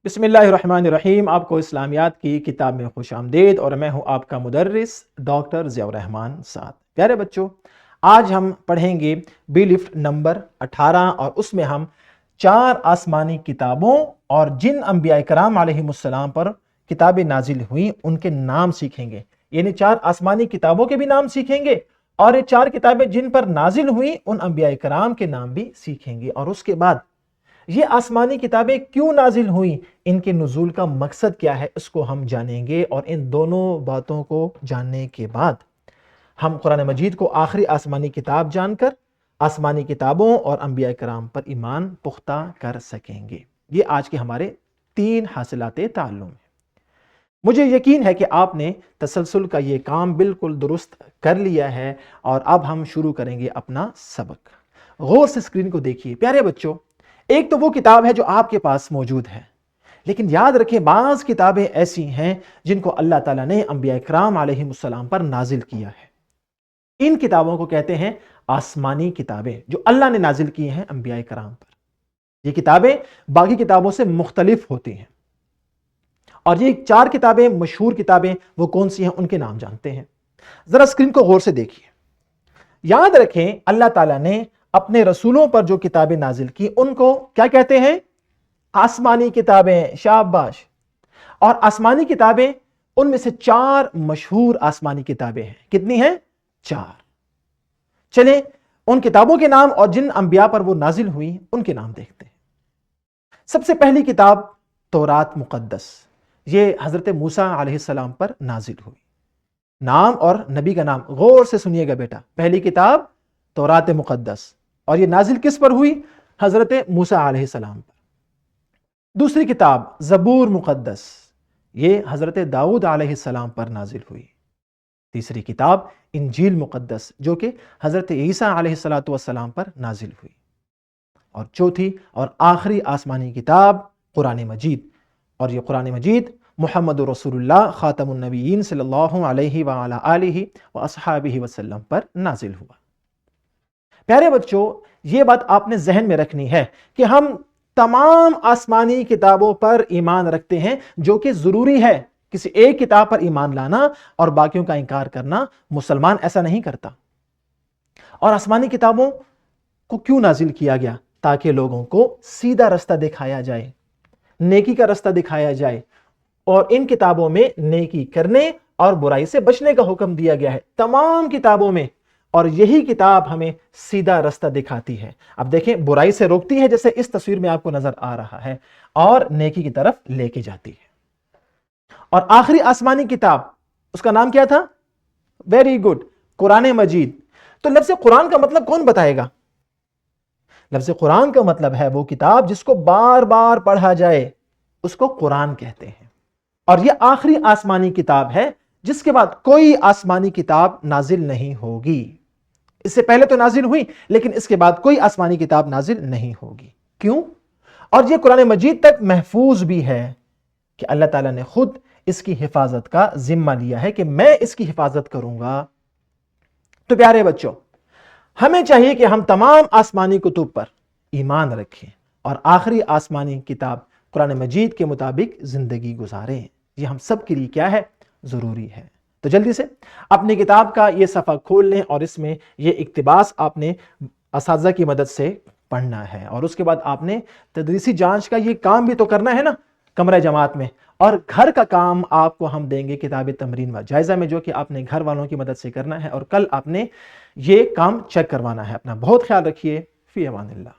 بسم اللہ الرحمن الرحیم۔ آپ کو اسلامیات کی کتاب میں خوش آمدید، اور میں ہوں آپ کا مدرس ڈاکٹر ضیاء الرحمن سعد۔ پیارے بچوں، آج ہم پڑھیں گے بی لفٹ نمبر 18، اور اس میں ہم 4 آسمانی کتابوں اور جن انبیاء کرام علیہ السلام پر کتابیں نازل ہوئیں ان کے نام سیکھیں گے۔ یعنی 4 آسمانی کتابوں کے بھی نام سیکھیں گے، اور یہ 4 کتابیں جن پر نازل ہوئیں ان انبیاء کرام کے نام بھی سیکھیں گے۔ اور اس کے بعد یہ آسمانی کتابیں کیوں نازل ہوئیں، ان کے نزول کا مقصد کیا ہے، اس کو ہم جانیں گے۔ اور ان دونوں باتوں کو جاننے کے بعد ہم قرآن مجید کو آخری آسمانی کتاب جان کر آسمانی کتابوں اور انبیاء کرام پر ایمان پختہ کر سکیں گے۔ یہ آج کے ہمارے 3 حاصلات تعلم ہیں۔ مجھے یقین ہے کہ آپ نے تسلسل کا یہ کام بالکل درست کر لیا ہے، اور اب ہم شروع کریں گے اپنا سبق۔ غور سے اسکرین کو دیکھیے۔ پیارے بچوں، ایک تو وہ کتاب ہے جو آپ کے پاس موجود ہے، لیکن یاد رکھیں بعض کتابیں ایسی ہیں جن کو اللہ تعالیٰ نے انبیاء کرام علیہ السلام پر نازل کیا ہے۔ ان کتابوں کو کہتے ہیں آسمانی کتابیں، جو اللہ نے نازل کی ہیں انبیاء کرام پر۔ یہ کتابیں باقی کتابوں سے مختلف ہوتی ہیں، اور یہ 4 کتابیں مشہور کتابیں وہ کون سی ہیں ان کے نام جانتے ہیں۔ ذرا اسکرین کو غور سے دیکھیے۔ یاد رکھیں اللہ تعالیٰ نے اپنے رسولوں پر جو کتابیں نازل کی ان کو کیا کہتے ہیں؟ آسمانی کتابیں۔ شاباش۔ اور آسمانی کتابیں ان میں سے 4 مشہور آسمانی کتابیں ہیں۔ کتنی ہیں؟ 4۔ چلیں ان کتابوں کے نام اور جن انبیاء پر وہ نازل ہوئی ان کے نام دیکھتے ہیں۔ سب سے پہلی کتاب تورات مقدس، یہ حضرت موسیٰ علیہ السلام پر نازل ہوئی۔ نام اور نبی کا نام غور سے سنیے گا بیٹا۔ پہلی کتاب تورات مقدس، اور یہ نازل کس پر ہوئی؟ حضرت موسیٰ علیہ السلام پر۔ دوسری کتاب زبور مقدس، یہ حضرت داؤد علیہ السلام پر نازل ہوئی۔ تیسری کتاب انجیل مقدس، جو کہ حضرت عیسیٰ علیہ السلام پر نازل ہوئی۔ اور چوتھی اور آخری آسمانی کتاب قرآن مجید، اور یہ قرآن مجید محمد رسول اللہ خاتم النبیین صلی اللہ علیہ وآلہ آلہ واصحابہ وسلم پر نازل ہوا۔ پیارے بچوں، یہ بات آپ نے ذہن میں رکھنی ہے کہ ہم تمام آسمانی کتابوں پر ایمان رکھتے ہیں، جو کہ ضروری ہے۔ کسی ایک کتاب پر ایمان لانا اور باقیوں کا انکار کرنا مسلمان ایسا نہیں کرتا۔ اور آسمانی کتابوں کو کیوں نازل کیا گیا؟ تاکہ لوگوں کو سیدھا رستہ دکھایا جائے، نیکی کا رستہ دکھایا جائے، اور ان کتابوں میں نیکی کرنے اور برائی سے بچنے کا حکم دیا گیا ہے تمام کتابوں میں، اور یہی کتاب ہمیں سیدھا رستہ دکھاتی ہے۔ اب دیکھیں برائی سے روکتی ہے، جیسے اس تصویر میں آپ کو نظر آ رہا ہے، اور نیکی کی طرف لے کے جاتی ہے۔ اور آخری آسمانی کتاب، اس کا نام کیا تھا؟ ویری گڈ، قرآن مجید۔ تو لفظ قرآن کا مطلب کون بتائے گا؟ لفظ قرآن کا مطلب ہے وہ کتاب جس کو بار بار پڑھا جائے، اس کو قرآن کہتے ہیں۔ اور یہ آخری آسمانی کتاب ہے جس کے بعد کوئی آسمانی کتاب نازل نہیں ہوگی۔ اس سے پہلے تو نازل ہوئی، لیکن اس کے بعد کوئی آسمانی کتاب نازل نہیں ہوگی۔ کیوں؟ اور یہ قرآن مجید تک محفوظ بھی ہے کہ اللہ تعالیٰ نے خود اس کی حفاظت کا ذمہ لیا ہے کہ میں اس کی حفاظت کروں گا۔ تو پیارے بچوں، ہمیں چاہیے کہ ہم تمام آسمانی کتب پر ایمان رکھیں اور آخری آسمانی کتاب قرآن مجید کے مطابق زندگی گزاریں۔ یہ ہم سب کے لیے کیا ہے؟ ضروری ہے۔ تو جلدی سے اپنی کتاب کا یہ صفحہ کھول لیں، اور اس میں یہ اقتباس آپ نے اساتذہ کی مدد سے پڑھنا ہے، اور اس کے بعد آپ نے تدریسی جانچ کا یہ کام بھی تو کرنا ہے نا کمرہ جماعت میں۔ اور گھر کا کام آپ کو ہم دیں گے کتاب تمرین و جائزہ میں، جو کہ آپ نے گھر والوں کی مدد سے کرنا ہے، اور کل آپ نے یہ کام چیک کروانا ہے اپنا۔ بہت خیال رکھیے۔ فی امان اللہ۔